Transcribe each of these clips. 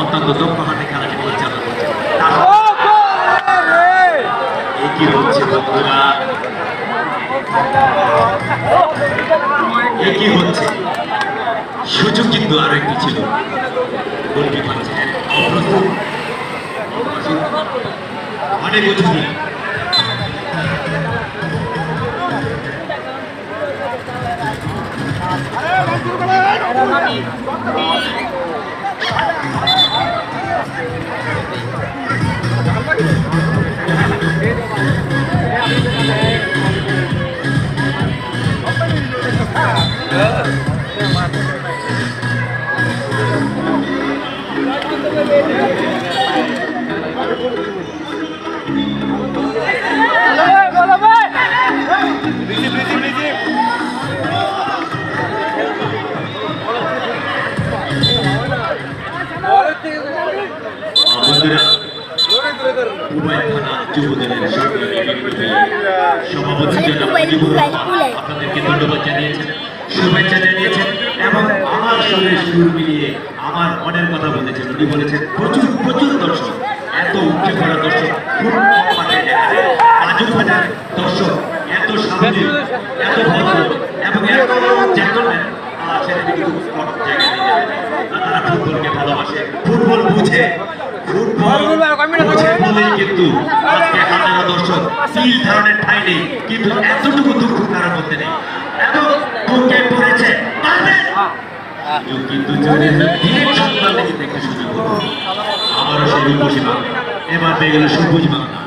অত্যন্ত দক্ষ হাতে খেলাটি পরিচালনা করছেন। কি হচ্ছে বন্ধুরা, কি হচ্ছে? সুযোগ কিন্তু আরো একটি ছিল, গোলকিপার ছিলেন অপ্রস্তুত, অনেক বুঝিনি। আপনাদেরকে ধন্যবাদ জানিয়েছেন, শুভেচ্ছা জানিয়েছেন এবং আমার সঙ্গে সুর মিলিয়ে আমার মনের কথা বলেছেন। উনি বলেছেন প্রচুর প্রচুর দর্শক, এত উঠে পড়া দর্শক খুব কম মাঠে দেখা যায়। আজব হাজার দর্শক, এত সামাজিক, এত ভদ্র এবং এত জেন্টলম্যান সেটা কিন্তু কম জায়গায় নিয়ে যাবে। তারা ফুটবলকে ভালোবাসে, ফুটবল বুঝে, ফুটবল বুঝে বলেই কিন্তু আজকে হাজারো দর্শক তিল ধরনের ঠাঁই নেই, কিন্তু এতটুকু দুঃখ কারোর মধ্যে নেই এবং বুকে পড়েছে কিন্তু দেখতে সুযোগ আমারও সেই রূপসী বাংলা, এবার পেয়ে গেল সবুজ বাংলা।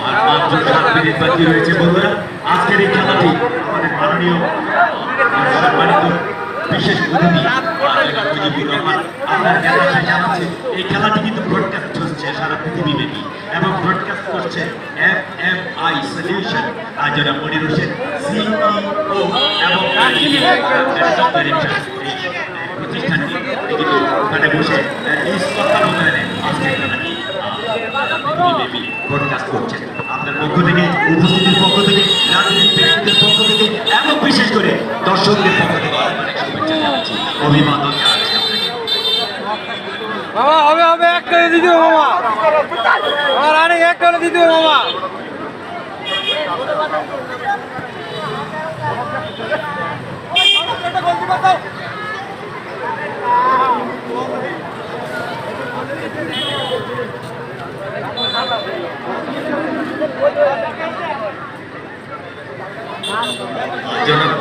আর মাত্র 7 মিনিট বাকি রয়েছে বন্ধুরা। আজকের এই খেলাটি আমাদের মাননীয় সম্মানিত বিশেষ অতিথি আপনার খেলায় জানাচ্ছে এই খেলাটি কিন্তু ব্রডকাস্ট হচ্ছে সারা পৃথিবীব্যাপী এবং ব্রডকাস্ট করছে FMI সলিউশন। আর যারা মনির হোসেন CEO এবং প্রতিষ্ঠানটি কিন্তু ওখানে বসে তত্ত্বাবধানে আজকে খেলাটি পৃথিবীব্যাপী ব্রডকাস্ট করছেন। আপনার পক্ষ থেকে, উপস্থিতির পক্ষ থেকে, রাজনৈতিক ব্যক্তিদের পক্ষ থেকে এবং বিশেষ করে দর্শকদের পক্ষ থেকে অনেক শুভেচ্ছা জানাচ্ছি, অভিবাদন জানাচ্ছি। মামা হবে হবে একটা দিদি মামা, আমার আরেক একটা দিদি মামা। জনাব